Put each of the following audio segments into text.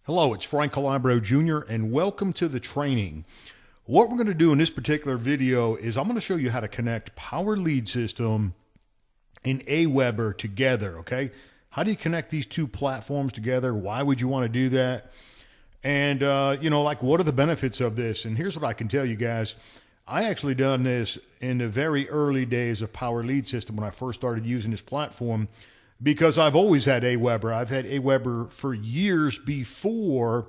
Hello, it's Frank Calabro Jr. and welcome to the training. What we're going to do in this particular video is I'm going to show you how to connect Power Lead System and AWeber together, okay? How do you connect these two platforms together? Why would you want to do that? And, what are the benefits of this? And here's what I can tell you guys. I actually done this in the very early days of Power Lead System when I first started using this platform, because I've always had AWeber. I've had AWeber for years before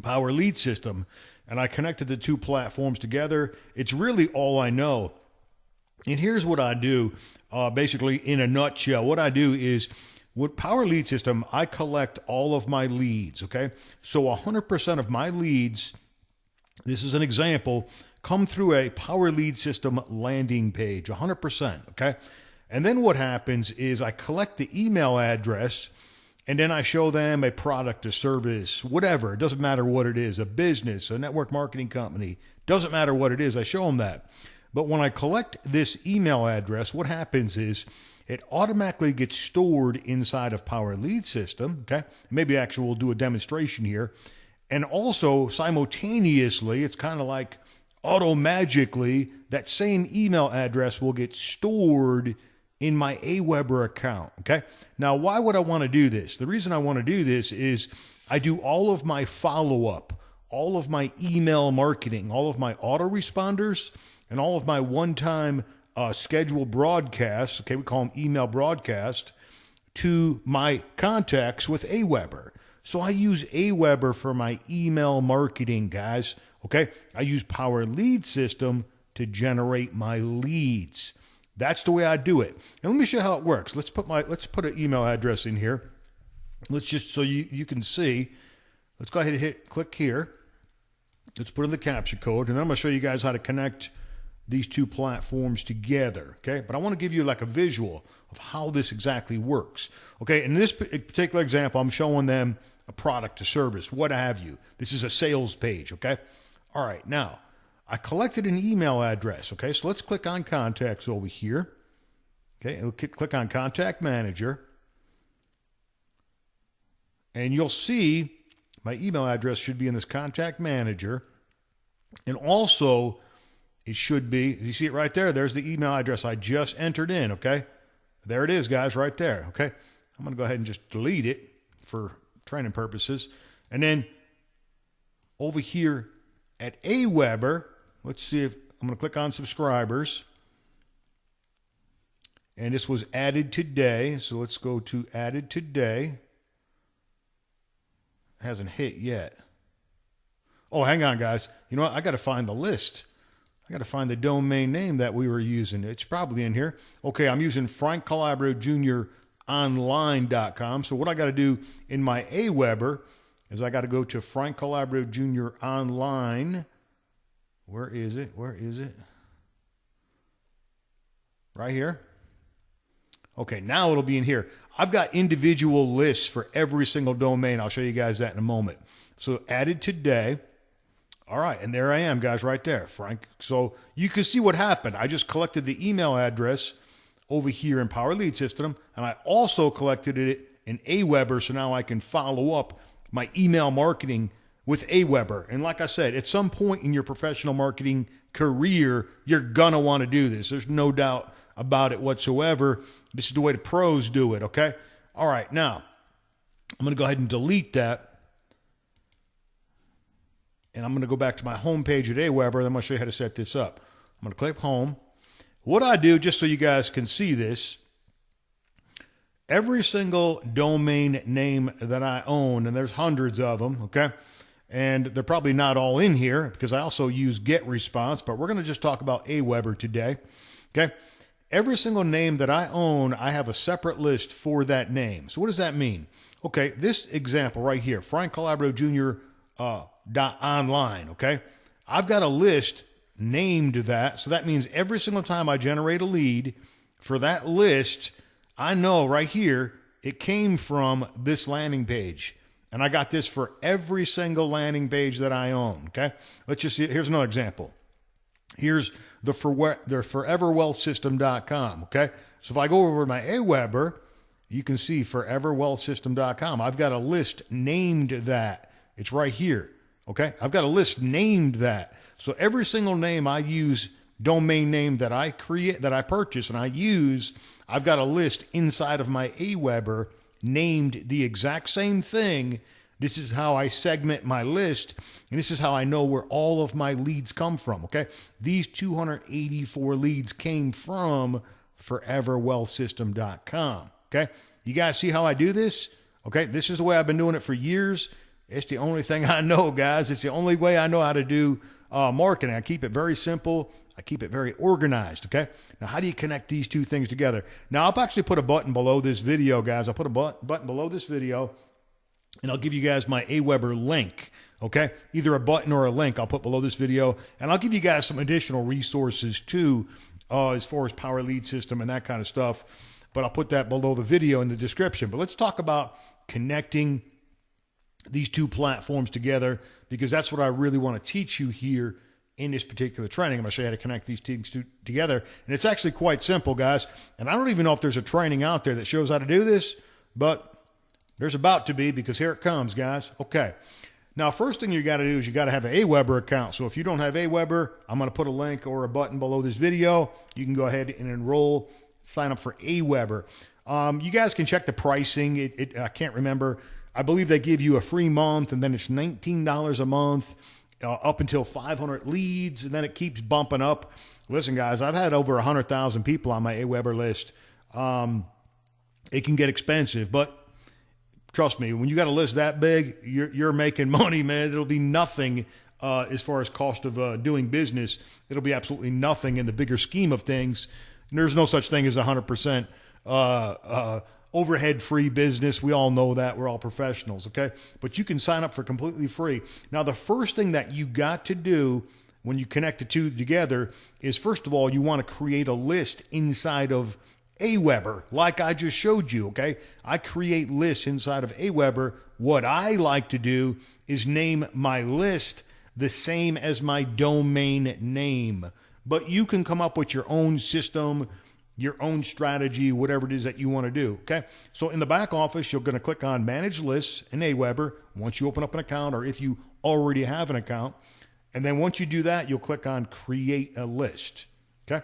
Power Lead System, and I connected the two platforms together. It's really all I know. And here's what I do, basically in a nutshell. What I do is, with Power Lead System, I collect all of my leads, okay? So 100% of my leads, this is an example, come through a Power Lead System landing page, 100%, okay? And then what happens is I collect the email address, and then I show them a product, a service, whatever. It doesn't matter what it is, a business, a network marketing company. Doesn't matter what it is. I show them that. But when I collect this email address, what happens is it automatically gets stored inside of Power Lead System. Okay. Maybe actually we'll do a demonstration here. And also simultaneously, it's kind of like auto-magically, that same email address will get stored in my AWeber account, okay? Now, why would I want to do this? The reason I want to do this is I do all of my follow-up, all of my email marketing, all of my autoresponders, and all of my one-time scheduled broadcasts, okay, we call them email broadcast, to my contacts with AWeber. So I use AWeber for my email marketing, guys, okay? I use Power Lead System to generate my leads. That's the way I do it. And let me show you how it works. Let's put an email address in here. Let's just, so you can see, let's go ahead and click here. Let's put in the captcha code, and then I'm going to show you guys how to connect these two platforms together, okay? But I want to give you like a visual of how this exactly works, okay? In this particular example, I'm showing them a product, a service, what have you. This is a sales page, okay? All right, now, I collected an email address, okay? So let's click on contacts over here, okay? And we'll click on contact manager. And you'll see my email address should be in this contact manager. And also, it should be, you see it right there? There's the email address I just entered in, okay? There it is, guys, right there, okay? I'm going to go ahead and just delete it for training purposes. And then over here at AWeber, let's see if I'm going to click on subscribers. And this was added today. So let's go to added today. It hasn't hit yet. Oh, hang on, guys. You know what? I got to find the list. I got to find the domain name that we were using. It's probably in here. Okay, I'm using Frank Calabro Jr. online.com. So what I got to do in my AWeber is I got to go to Frank Calabro Jr. online. Where is it? Where is it? Right here. Okay, now it'll be in here. I've got individual lists for every single domain. I'll show you guys that in a moment. So added today. All right, and there I am, guys, right there, Frank. So you can see what happened. I just collected the email address over here in Power Lead System, and I also collected it in AWeber, so now I can follow up my email marketing with AWeber. And like I said, at some point in your professional marketing career, you're going to want to do this. There's no doubt about it whatsoever. This is the way the pros do it, okay? All right, now, I'm going to go ahead and delete that. And I'm going to go back to my home page at AWeber, and I'm going to show you how to set this up. I'm going to click home. What I do, just so you guys can see this, every single domain name that I own, and there's hundreds of them, okay? And they're probably not all in here because I also use GetResponse, but we're going to just talk about AWeber today, okay? Every single name that I own, I have a separate list for that name. So what does that mean? Okay, this example right here, Frank Calabro Jr. .online, okay? I've got a list named that, so that means every single time I generate a lead for that list, I know right here it came from this landing page. And I got this for every single landing page that I own, okay? Let's just see. Here's another example. Here's the foreverwealthsystem.com, okay? So if I go over to my AWeber you can see foreverwealthsystem.com. I've got a list named that. It's right here. Okay. I've got a list named that. So every single name I use, domain name that I create, that I purchase and I use, I've got a list inside of my AWeber named the exact same thing. This is how I segment my list, and this is how I know where all of my leads come from, okay? These 284 leads came from foreverwealthsystem.com, okay? You guys see how I do this? Okay, this is the way I've been doing it for years. It's the only thing I know, guys. It's the only way I know how to do marketing. I keep it very simple. I keep it very organized, okay? Now, how do you connect these two things together? Now, I'll actually put a button below this video, guys. I'll put a button below this video, and I'll give you guys my AWeber link, okay? Either a button or a link I'll put below this video, and I'll give you guys some additional resources, too, as far as Power Lead System and that kind of stuff, but I'll put that below the video in the description. But let's talk about connecting these two platforms together, because that's what I really want to teach you here in this particular training. I'm going to show you how to connect these things together. And it's actually quite simple, guys. And I don't even know if there's a training out there that shows how to do this, but there's about to be, because here it comes, guys. Okay. Now, first thing you got to do is you got to have an AWeber account. So if you don't have AWeber, I'm going to put a link or a button below this video. You can go ahead and enroll, sign up for AWeber. You guys can check the pricing. I can't remember. I believe they give you a free month, and then it's $19 a month. Up until 500 leads, and then it keeps bumping up. Listen, guys, I've had over 100,000 people on my AWeber list. It can get expensive, but trust me, when you got a list that big, you're making money, man. It'll be nothing as far as cost of doing business. It'll be absolutely nothing in the bigger scheme of things. And there's no such thing as 100% overhead-free business. We all know that. We're all professionals, okay? But you can sign up for completely free. Now, the first thing that you got to do when you connect the two together is, first of all, you want to create a list inside of AWeber, like I just showed you, okay? I create lists inside of AWeber. What I like to do is name my list the same as my domain name. But you can come up with your own system, your own strategy, whatever it is that you want to do, okay? So in the back office, you're going to click on Manage Lists in AWeber once you open up an account, or if you already have an account. And then once you do that, you'll click on Create a List, okay?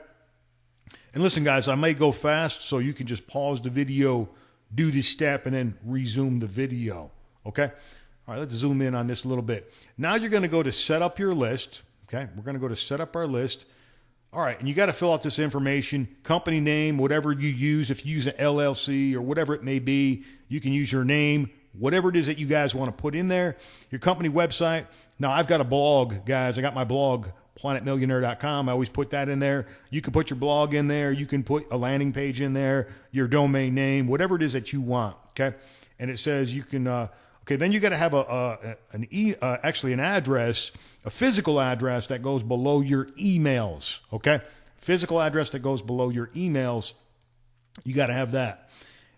And listen, guys, I may go fast, so you can just pause the video, do this step, and then resume the video, okay? All right, let's zoom in on this a little bit. Now you're going to go to Set Up Your List, okay? We're going to go to Set Up Our List. All right, and you got to fill out this information, company name, whatever you use. If you use an LLC or whatever it may be, you can use your name, whatever it is that you guys want to put in there, your company website. Now, I've got a blog, guys. I got my blog, planetmillionaire.com. I always put that in there. You can put your blog in there. You can put a landing page in there, your domain name, whatever it is that you want, okay? And it says you can, okay, then you got to have actually an address, a physical address that goes below your emails, okay? Physical address that goes below your emails, you got to have that.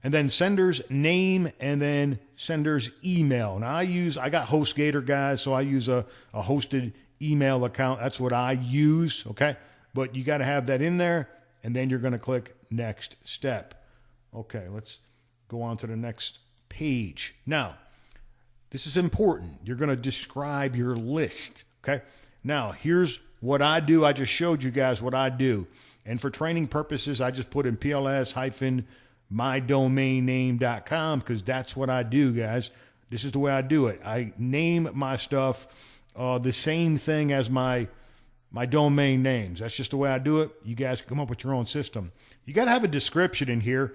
And then sender's name, and then sender's email. Now I got HostGator, guys, so I use a hosted email account. That's what I use, okay? But you got to have that in there, and then you're going to click Next Step. Okay, let's go on to the next page. Now, this is important. You're going to describe your list, okay? Now, here's what I do. I just showed you guys what I do. And for training purposes, I just put in PLS-mydomainname.com, because that's what I do, guys. This is the way I do it. I name my stuff the same thing as my domain names. That's just the way I do it. You guys can come up with your own system. You got to have a description in here,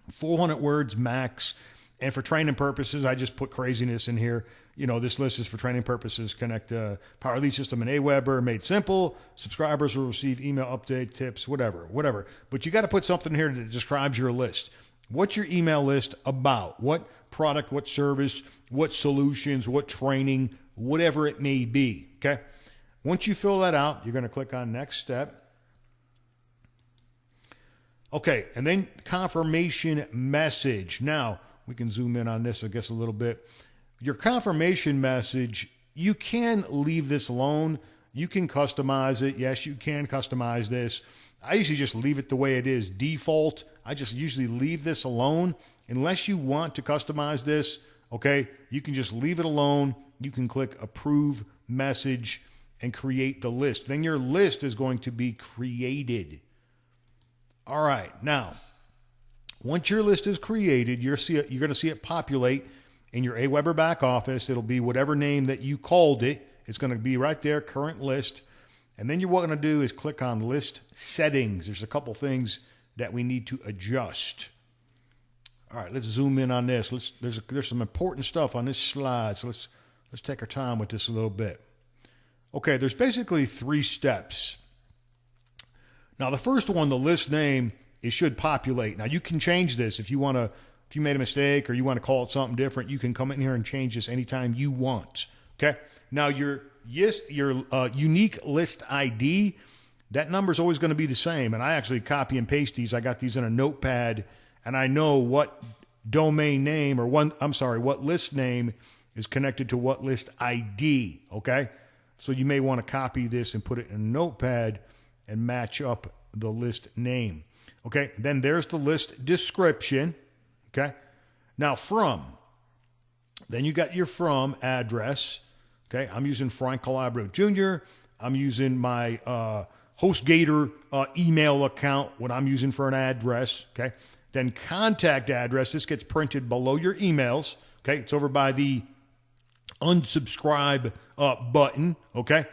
400 words max. And for training purposes, I just put craziness in here. You know, this list is for training purposes. Connect Power Lead System and AWeber, made simple. Subscribers will receive email update, tips, whatever. But you got to put something here that describes your list. What's your email list about? What product, what service, what solutions, what training, whatever it may be, okay? Once you fill that out, you're going to click on Next Step. Okay, and then confirmation message. Now, we can zoom in on this, I guess, a little bit. Your confirmation message, you can leave this alone. You can customize it. Yes, you can customize this. I usually just leave it the way it is, default. I just usually leave this alone. Unless you want to customize this, okay, you can just leave it alone. You can click approve message and create the list. Then your list is going to be created. All right, now, once your list is created, you're going to see it populate in your AWeber back office. It'll be whatever name that you called it. It's going to be right there, current list. And then what you're going to do is click on list settings. There's a couple things that we need to adjust. All right, let's zoom in on this. There's some important stuff on this slide, so let's take our time with this a little bit. Okay, there's basically 3 steps. Now, the first one, the list name, it should populate. Now, you can change this if you made a mistake or you want to call it something different. You can come in here and change this anytime you want. Okay. Now, your unique list ID, that number is always going to be the same. And I actually copy and paste these. I got these in a notepad, and I know what domain name what list name is connected to what list ID. Okay. So you may want to copy this and put it in a notepad and match up the list name. Okay, then there's the list description. Okay, now then you got your from address. Okay, I'm using Frank Calabro Jr. I'm using my HostGator email account, what I'm using for an address. Okay, then contact address. This gets printed below your emails. Okay, it's over by the unsubscribe button. Okay.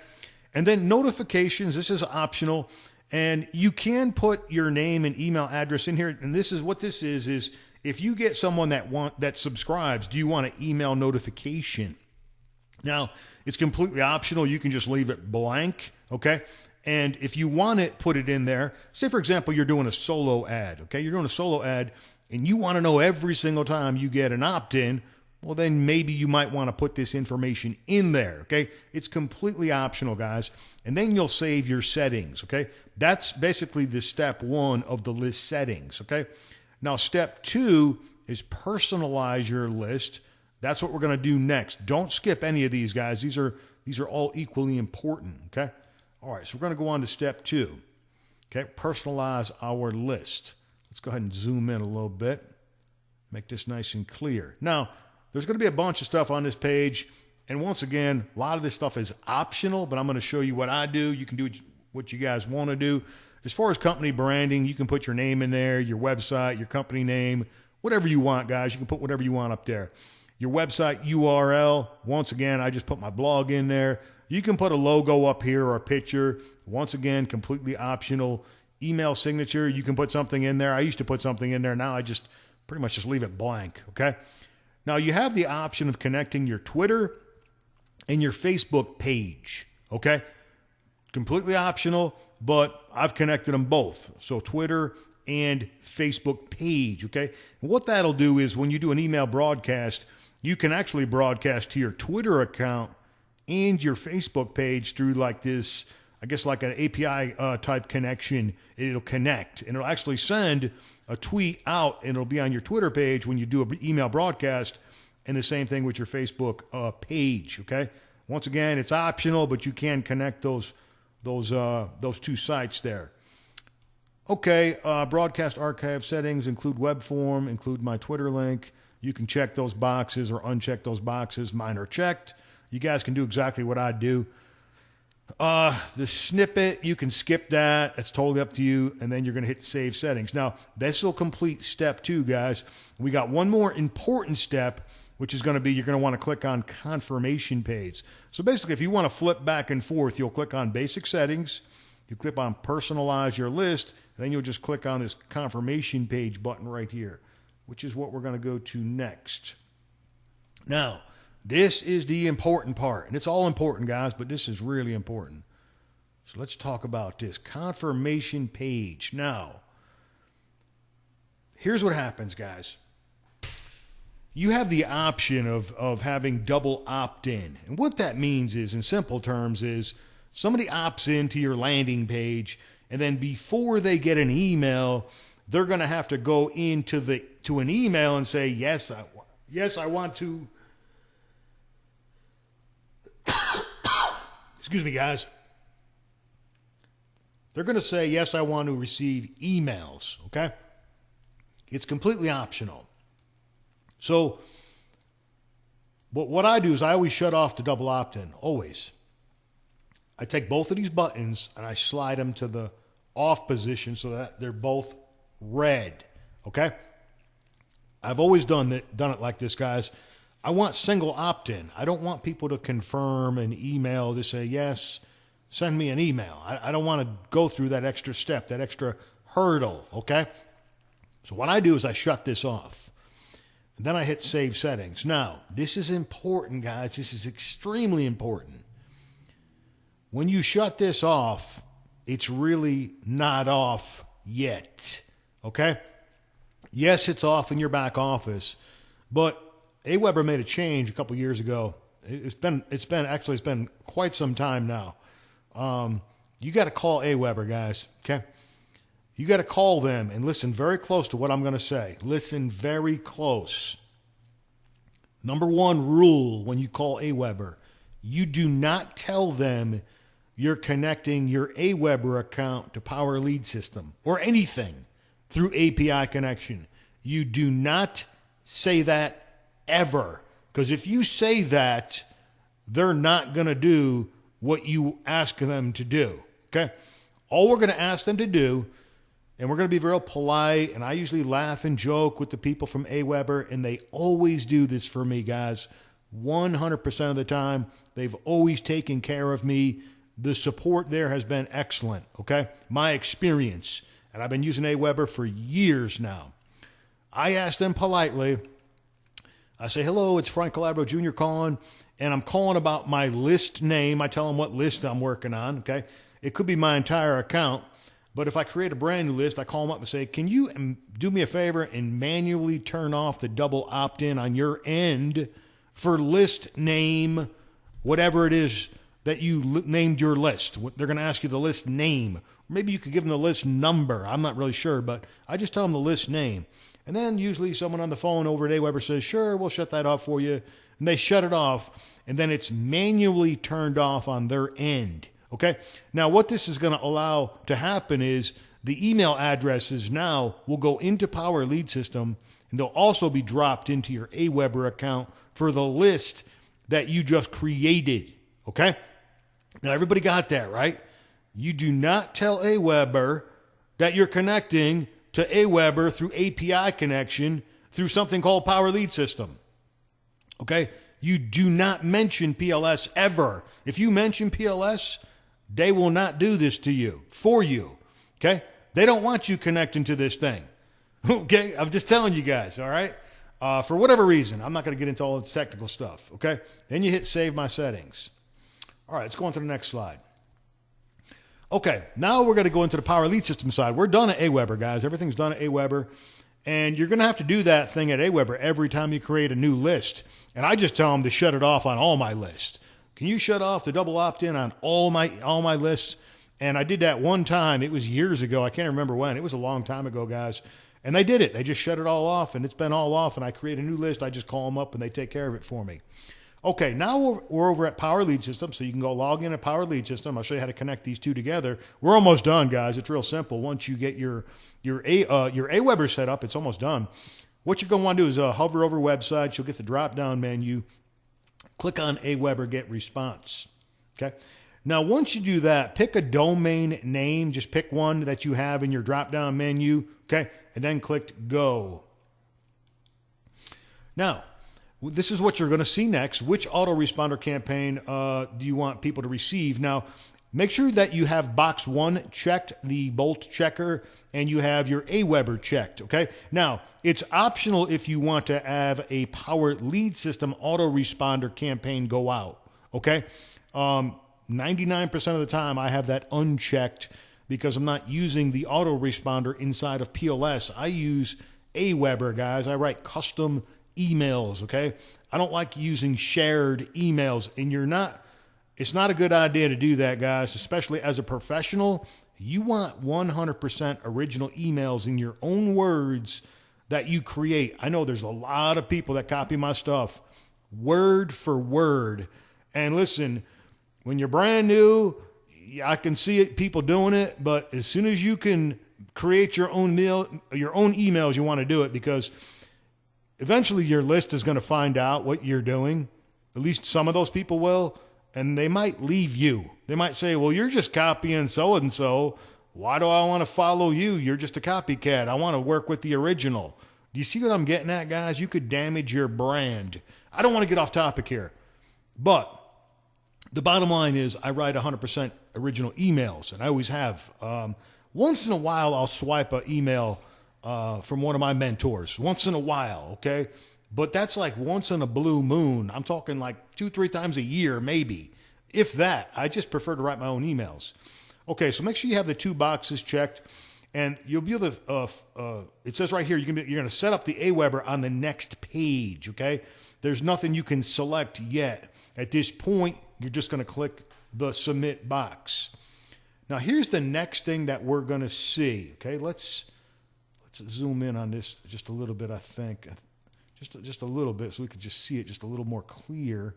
And then notifications, this is optional, and you can put your name and email address in here. And this is what this is if you get someone that subscribes, do you want an email notification? Now, it's completely optional. You can just leave it blank, okay? And if you want it, put it in there. Say, for example, you're doing a solo ad, okay? You're doing a solo ad, and you want to know every single time you get an opt-in, well, then maybe you might want to put this information in there, okay? It's completely optional, guys. And then you'll save your settings, okay? That's basically the step 1 of the list settings, okay? Now, step 2 is personalize your list. That's what we're going to do next. Don't skip any of these, guys. These are all equally important, okay? All right, so we're going to go on to step 2, okay? Personalize our list. Let's go ahead and zoom in a little bit. Make this nice and clear. Now, there's going to be a bunch of stuff on this page. And once again, a lot of this stuff is optional, but I'm going to show you what I do. You can do what you guys want to do. As far as company branding, you can put your name in there, your website, your company name, whatever you want, guys. You can put whatever you want up there. Your website URL, once again, I just put my blog in there. You can put a logo up here or a picture. Once again, completely optional. Email signature, you can put something in there. I used to put something in there. Now I just pretty much just leave it blank, okay? Now, you have the option of connecting your Twitter and your Facebook page, okay? Completely optional, but I've connected them both. So Twitter and Facebook page, okay? And what that'll do is when you do an email broadcast, you can actually broadcast to your Twitter account and your Facebook page through like this, I guess like an API type connection. It'll connect, and it'll actually send a tweet out, and it'll be on your Twitter page when you do an email broadcast, and the same thing with your Facebook page, okay? Once again, it's optional, but you can connect those 2 sites there. Okay, broadcast archive settings include web form, include my Twitter link. You can check those boxes or uncheck those boxes. Mine are checked. You guys can do exactly what I do. The snippet, you can skip that. That's totally up to you. And then you're going to hit save settings. Now, this will complete step 2, guys. We got one more important step, which is going to be you're going to want to click on confirmation page. So basically, if you want to flip back and forth, you'll click on basic settings. You click on personalize your list. And then you'll just click on this confirmation page button right here, which is what we're going to go to next. Now, this is the important part, and it's all important, guys, but this is really important. So let's talk about this confirmation page. Now, here's what happens, guys. You have the option of having double opt-in, and what that means is, in simple terms, is somebody opts into your landing page, and then before they get an email, they're going to have to go to an email and say, yes, I want to. Excuse me, guys. They're going to say, yes, I want to receive emails, okay? It's completely optional. So, but what I do is I always shut off the double opt-in, always. I take both of these buttons and I slide them to the off position so that they're both red, okay? I've always done it like this, guys. I want single opt-in. I don't want people to confirm an email to say, yes, send me an email. I don't want to go through that extra step, that extra hurdle, okay? So what I do is I shut this off. And then I hit Save Settings. Now, this is important, guys. This is extremely important. When you shut this off, it's really not off yet, okay? Yes, it's off in your back office, but AWeber made a change a couple years ago. It's been quite some time now. You got to call AWeber, guys, okay? You got to call them and listen very close to what I'm going to say. Listen very close. Number one rule when you call AWeber, you do not tell them you're connecting your AWeber account to Power Lead System or anything through API connection. You do not say that ever, because if you say that, they're not going to do what you ask them to do, okay? All we're going to ask them to do, and we're going to be real polite, and I usually laugh and joke with the people from AWeber, and they always do this for me, guys. 100% of the time, they've always taken care of me. The support there has been excellent, okay? My experience, and I've been using AWeber for years now. I ask them politely, I say, hello, it's Frank Calabro Jr. calling, and I'm calling about my list name. I tell them what list I'm working on, okay? It could be my entire account. But if I create a brand new list, I call them up and say, can you do me a favor and manually turn off the double opt-in on your end for list name, whatever it is that you named your list. They're going to ask you the list name. Maybe you could give them the list number. I'm not really sure, but I just tell them the list name. And then usually someone on the phone over at AWeber says, sure, we'll shut that off for you. And they shut it off, and then it's manually turned off on their end. Okay. Now, what this is going to allow to happen is the email addresses now will go into Power Lead System, and they'll also be dropped into your AWeber account for the list that you just created. Okay. Now, everybody got that, right? You do not tell AWeber that you're connecting to AWeber through API connection through something called Power Lead System. Okay. You do not mention PLS ever. If you mention PLS, they will not do this to you, for you, okay? They don't want you connecting to this thing, okay? I'm just telling you guys, all right? For whatever reason, I'm not going to get into all the technical stuff, okay? Then you hit Save My Settings. All right, let's go on to the next slide. Okay, now we're going to go into the Power Lead System side. We're done at AWeber, guys. Everything's done at AWeber, and you're going to have to do that thing at AWeber every time you create a new list, and I just tell them to shut it off on all my lists. Can you shut off the double opt-in on all my lists? And I did that one time. It was years ago. I can't remember when. It was a long time ago, guys. And they did it. They just shut it all off, and it's been all off, and I create a new list. I just call them up, and they take care of it for me. Okay, now we're over at Power Lead System, so you can go log in at Power Lead System. I'll show you how to connect these two together. We're almost done, guys. It's real simple. Once you get your AWeber set up, it's almost done. What you're going to want to do is hover over websites. You'll get the drop-down menu. Click on AWeber GetResponse. Okay. Now, once you do that, pick a domain name. Just pick one that you have in your drop-down menu. Okay. And then click Go. Now, this is what you're going to see next. Which autoresponder campaign do you want people to receive? Now, make sure that you have box 1 checked, the bolt checker, and you have your AWeber checked, okay? Now, it's optional if you want to have a Power Lead System autoresponder campaign go out, okay? 99% of the time, I have that unchecked because I'm not using the autoresponder inside of PLS. I use AWeber, guys. I write custom emails, okay? I don't like using shared emails, and it's not a good idea to do that, guys, especially as a professional. You want 100% original emails in your own words that you create. I know there's a lot of people that copy my stuff word for word. And listen, when you're brand new, I can see it, people doing it, but as soon as you can create your own emails. You want to do it because eventually your list is going to find out what you're doing. At least some of those people will, and they might leave you. They might say, well, you're just copying so-and-so. Why do I want to follow you? You're just a copycat. I want to work with the original. Do you see what I'm getting at, guys? You could damage your brand. I don't want to get off topic here, but the bottom line is I write 100% original emails, and I always have. Once in a while, I'll swipe an email from one of my mentors. Once in a while, okay? But that's like once in a blue moon. I'm talking like 2-3 times a year, maybe. If that. I just prefer to write my own emails. Okay, so make sure you have the 2 boxes checked. And you'll be able to, it says right here, you're going to set up the AWeber on the next page, okay? There's nothing you can select yet. At this point, you're just going to click the submit box. Now, here's the next thing that we're going to see, okay? Let's zoom in on this just a little bit, I think. Just a little bit so we could just see it just a little more clear.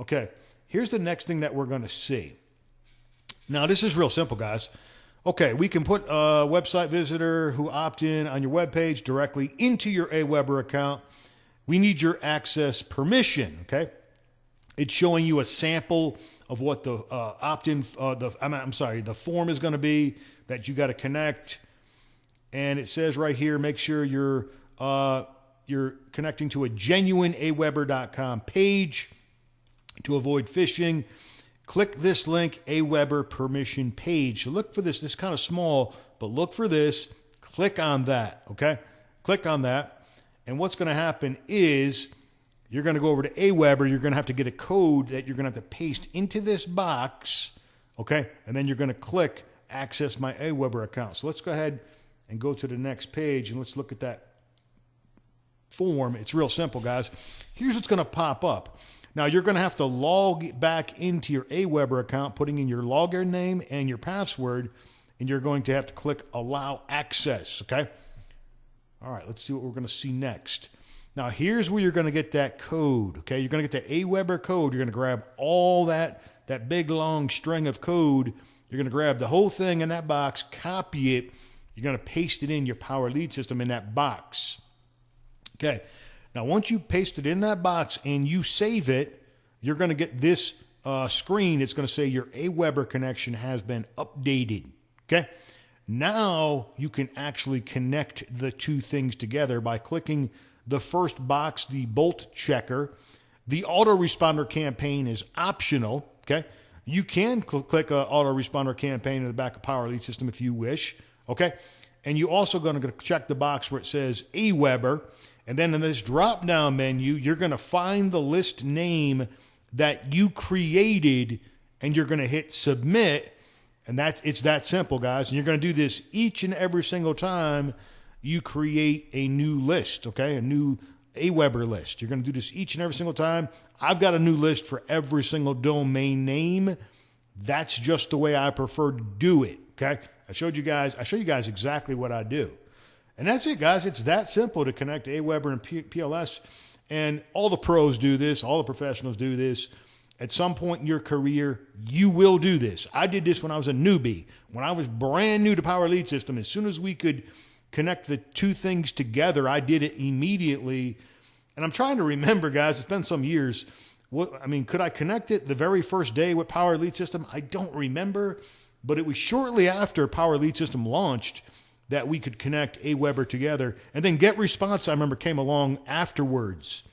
Okay, here's the next thing that we're going to see. Now, this is real simple, guys. Okay, we can put a website visitor who opt in on your web page directly into your AWeber account. We need your access permission, okay? It's showing you a sample of what the opt-in, the form is going to be that you got to connect. And it says right here, make sure you're connecting to a genuine AWeber.com page to avoid phishing. Click this link, AWeber permission page. So look for this. This is kind of small, but look for this. Click on that, okay? Click on that. And what's going to happen is you're going to go over to AWeber. You're going to have to get a code that you're going to have to paste into this box, okay? And then you're going to click access my AWeber account. So let's go ahead and go to the next page, and let's look at that form. It's real simple, guys. Here's what's going to pop up. Now, you're going to have to log back into your AWeber account, putting in your login name and your password, and you're going to have to click Allow Access, okay? All right, let's see what we're going to see next. Now, here's where you're going to get that code, okay? You're going to get the AWeber code. You're going to grab all that big, long string of code. You're going to grab the whole thing in that box, copy it. You're going to paste it in your Power Lead system in that box, okay? Now, once you paste it in that box and you save it, you're going to get this screen. It's going to say your AWeber connection has been updated, okay? Now, you can actually connect the 2 things together by clicking the first box, the bolt checker. The autoresponder campaign is optional, okay? You can click an autoresponder campaign in the back of Power Lead system if you wish, okay? And you're also going to check the box where it says AWeber. And then in this drop-down menu, you're going to find the list name that you created, and you're going to hit submit. And it's that simple, guys. And you're going to do this each and every single time you create a new list, okay? A new AWeber list. You're going to do this each and every single time. I've got a new list for every single domain name. That's just the way I prefer to do it, okay? I show you guys exactly what I do. And that's it, guys. It's that simple to connect AWeber and PLS. And all the pros do this. All the professionals do this. At some point in your career, you will do this. I did this when I was a newbie. When I was brand new to Power Lead System, as soon as we could connect the 2 things together, I did it immediately. And I'm trying to remember, guys, it's been some years. Could I connect it the very first day with Power Lead System? I don't remember. But it was shortly after Power Lead System launched that we could connect AWeber together. And then GetResponse, I remember, came along afterwards.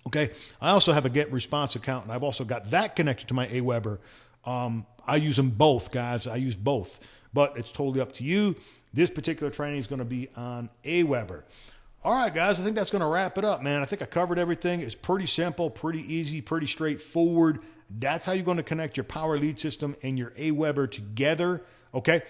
Okay, I also have a GetResponse account, and I've also got that connected to my AWeber. I use them both, guys. I use both. But it's totally up to you. This particular training is going to be on AWeber. All right, guys, I think that's going to wrap it up, man. I think I covered everything. It's pretty simple, pretty easy, pretty straightforward. That's how you're going to connect your Power Lead System and your AWeber together, okay?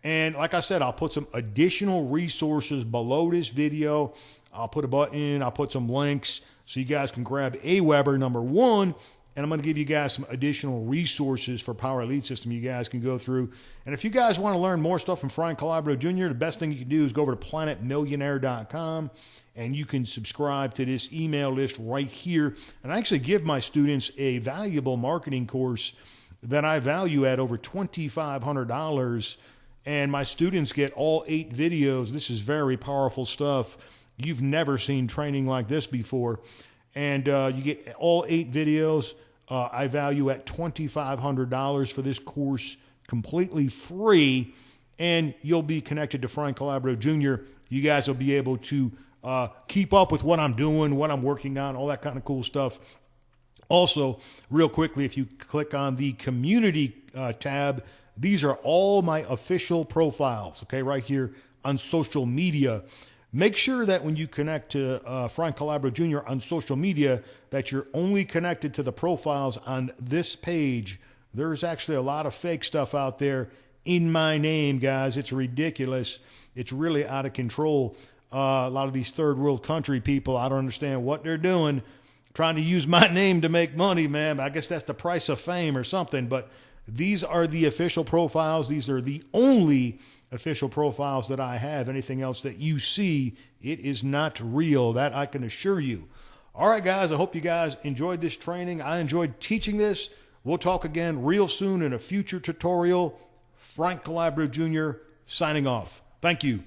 And like I said, I'll put some additional resources below this video. I'll put a button, I'll put some links so you guys can grab AWeber, number 1, and I'm going to give you guys some additional resources for Power Lead System you guys can go through. And if you guys want to learn more stuff from Frank Calabro Jr., the best thing you can do is go over to planetmillionaire.com, and you can subscribe to this email list right here. And I actually give my students a valuable marketing course that I value at over $2,500. and my students get all 8 videos. This is very powerful stuff. You've never seen training like this before. And you get all 8 videos. I value at $2,500 for this course, completely free. And you'll be connected to Frank Calabro Jr. You guys will be able to keep up with what I'm doing, what I'm working on, all that kind of cool stuff. Also, real quickly, if you click on the community tab, these are all my official profiles, okay, right here on social media. Make sure that when you connect to Frank Calabro Jr. on social media, that you're only connected to the profiles on this page. There's actually a lot of fake stuff out there in my name, guys. It's ridiculous. It's really out of control. A lot of these third world country people, I don't understand what they're doing, trying to use my name to make money, man. I guess that's the price of fame or something. But these are the official profiles. These are the only official profiles that I have. Anything else that you see, it is not real. That I can assure you. All right, guys, I hope you guys enjoyed this training. I enjoyed teaching this. We'll talk again real soon in a future tutorial. Frank Calabro Jr. signing off. Thank you.